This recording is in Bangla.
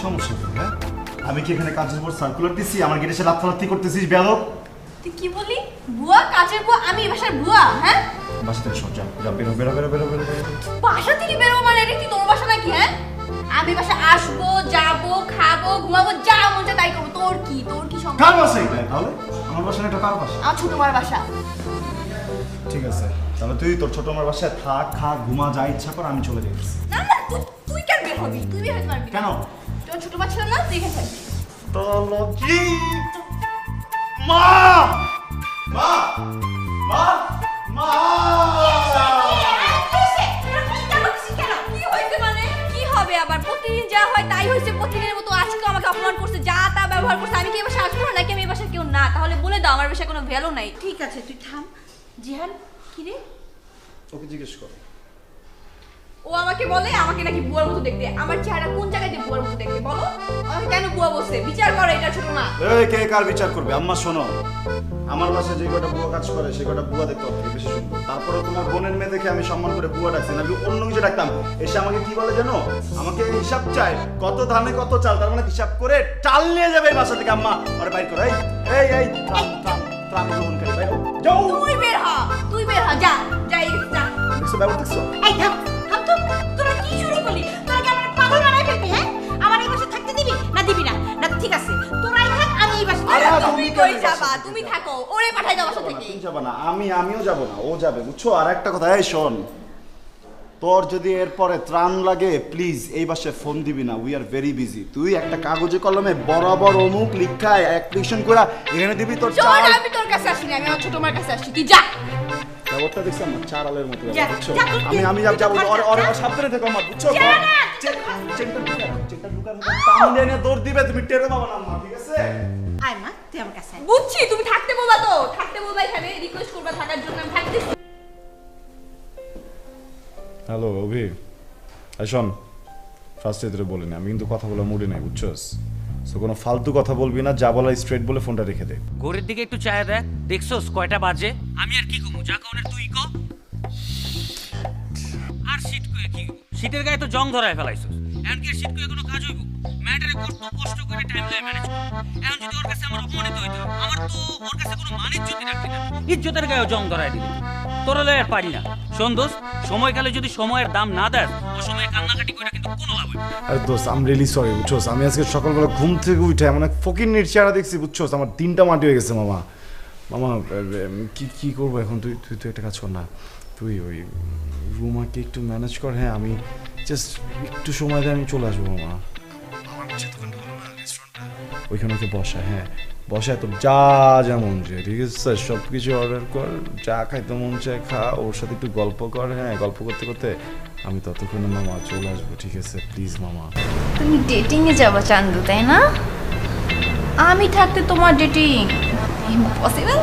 সমস্যা তোর? হ্যাঁ, আমি কি এখানে কাজের উপর সার্কুলার দিছি? আমার গেটে এসে লাফালাফি করতেছিস বেয়াদব? তুই কি বলি? বুয়া? কাজের বুয়া? আমি এই বাসার বুয়া? হ্যাঁ, বাসা থেকে সর, যা যা, বেরো বেরো বেরো বেরো বেরো বেরো। বাসা থেকে বেরোবো মানে এটা কি তোমার বাসা নাকি? হ্যাঁ, আমি বাসা আসবো, যাবো, খাবো, ঘুমাবো, যা মন চায় তাই করবো। তোর কি সমস্যা? কার বাসা এটা তাহলে? আমার বাসা না, এটা কার বাসা? আমার ছোট মার বাসা। ঠিক আছে, তাহলে তুই তোর ছোট আমার বাসায় থাক, খা, ঘুমা, যা ইচ্ছা কর, আমি চলে যাচ্ছি। না না, তুই কেন বের হবি? তুই বের হতে পারবি না। কেন? তোমার ছোট মা ছিল না, তুই এখানে থাকবি। তলজি মা মা মা মা কি হবে আবার? প্রতিদিন যা হয় তাই হয়েছে। প্রতিদিনের মতো আজকে আমাকে অপমান করছে, যা তা ব্যবহার করছে। আমি কি এই বাসায় আসবো না নাকি আমি এই বাসায় কেউ না? তাহলে বলে দাও, আমার বাসায় কোনো ভ্যালু নাই। ঠিক আছে, তুই থাম। জিহান, কি রে? ওকে জিজ্ঞেস কর। ও আমাকে বলে আমাকে নাকি বুয়ার মতো দেখতে। আমার চেহারা কোন জায়গায় দিয়ে বুয়ার মতো দেখতে বলো? আমাকে কেন বুয়া বলছে? বিচার করো এটা ছোট মা। এই কে কার বিচার করবে? আম্মা শোনো, আমার বাসায় যে কটা বুয়া কাজ করে সে কটা বুয়া দেখতে অত বেশি সুন্দর। তারপরে তোমার বোনের মেয়ে দেখে আমি সম্মান করে বুয়া ডাকছি না, আমি অন্য কিছু ডাকতাম। এসে আমাকে কি বলে জানো? আমাকে হিসাব চাই, কত ধানে কত চাল, তার মানে হিসাব করে চাল নিয়ে যাবে এই বাসা থেকে। আম্মা আরে বাইর করো। এই এই এই ত্রাণ ত্রাণ ত্রাণ গ্রহণ করে বাইর হও। যাও। তুই বের হ, যা যাই যা। দেখছো ব্যাপার দেখছো? এই থাম থাম তো, তোরা কি শুরু করলি? তোরা কি আমার পাগল বানায় ফেলবি? হ্যাঁ, আমার এই বাসায় থাকতে দিবি না? দিবি না? না ঠিক আছে, তোরাই থাক, আমি এই বাসায় আরে, থাকবো। তুমি কই যাবা? তুমি থাকো, ওরে পাঠাই দাও বাসা থেকে। তুমি যাবে না, আমিও যাব না, ও যাবে, বুঝছো? আর একটা কথা, এই শোন, তোর যদি এরপরে ত্রাণ লাগে প্লিজ এই বাসায় ফোন দিবি না, উই আর ভেরি বিজি। তুই একটা কাগজে কলমে বরাবর অমুক লিখায় অ্যাপ্লিকেশন করে এখানে দিবি তোর চল, চাল। আমি তোর কাছে আসিনি, আমি আমার ছোট মার কাছে আসছি। তুই যা। ব্যাপারটা দেখছি আমার চারালের মতো যা, বুঝছো? যা, তুই- আমি তুই যাবো, তো ওর যা। সাবধানে থেকো আমার, বুঝছো? যা না, চেনটা ঢুকার টান দিয়ে নিয়ে দৌড় দিবে, তুমি টেরো পাবা না আম্মা, ঠিক আছে? আয় মা, তুই আমার কাছে আয়। বুঝছি, তুমি থাকতে বলবা তো, থাকতে বলবা, এখানে রিকোয়েস্ট করবা থাকার জন্য, আমি থাকতেছি। হ্যালো অভি, শোন, ফার্স্ট এদের বলিনি, আমি কিন্তু কথা বলার মুডে নাই, বুঝছস? সো কোনো ফালতু কথা বলবি না, যা বলা স্ট্রেট বলে ফোনটা রেখে দে। ঘড়ির দিকে একটু চায়া দেখ, দেখছস কয়টা বাজে? আমি আর কি কমু, যা কনের তুই ক। আর শীত কয়ে কি? শীতের গায়ে তো জং ধরায় ফেলাইছস। এখন কি শীত কয়ে কোনো কাজ হইব? ম্যাটারে কষ্ট করে টাইম লাইন ম্যানেজ কর। এখন যদি ওর কাছে আমার অপমানিত হইতো, আমার তো ওর কাছে কোনো মান ইজ্জতই রাখতি না। ইজ্জতের গায়েও জং ধরায় দিবি। তোরা লয় আর পারি না। শোন দোস্ত, সময়কালে যদি সময়ের দাম না দেয়, ও সময়ে কান্নাকাটি করে কিন্তু কোনো লাভ হইবে না। আরে দোস্ত, আই এম রিয়েলি সরি, বুঝছস? আমি আজকে সকালবেলা ঘুম থেকে উঠে এমন এক ফকিন্নির চেহারা দেখছি, বুঝছস? আমার দিনটা মাটি হয়ে গেছে মামা। মামা কি করবো এখন? তুই একটা কাজ কর না, তুই ওই রুমাকে একটু ম্যানেজ কর। হ্যাঁ, আমি জাস্ট একটু সময় দিয়ে আমি চলে আসবো মামা। ওইখানে ওকে বসা, হ্যাঁ বসায়, তোর যা মন চায়, ঠিক আছে স্যার? সব কিছু অর্ডার কর, যা খাইতে মন চায় খা, ওর সাথে একটু গল্প কর। হ্যাঁ, গল্প করতে করতে আমি ততক্ষণে মামা চলে আসবো, ঠিক আছে? প্লিজ মামা। তুমি ডেটিং এ যাবা চান্দু, তাই না? আমি থাকতে তোমার ডেটিং ইম্পসিবল।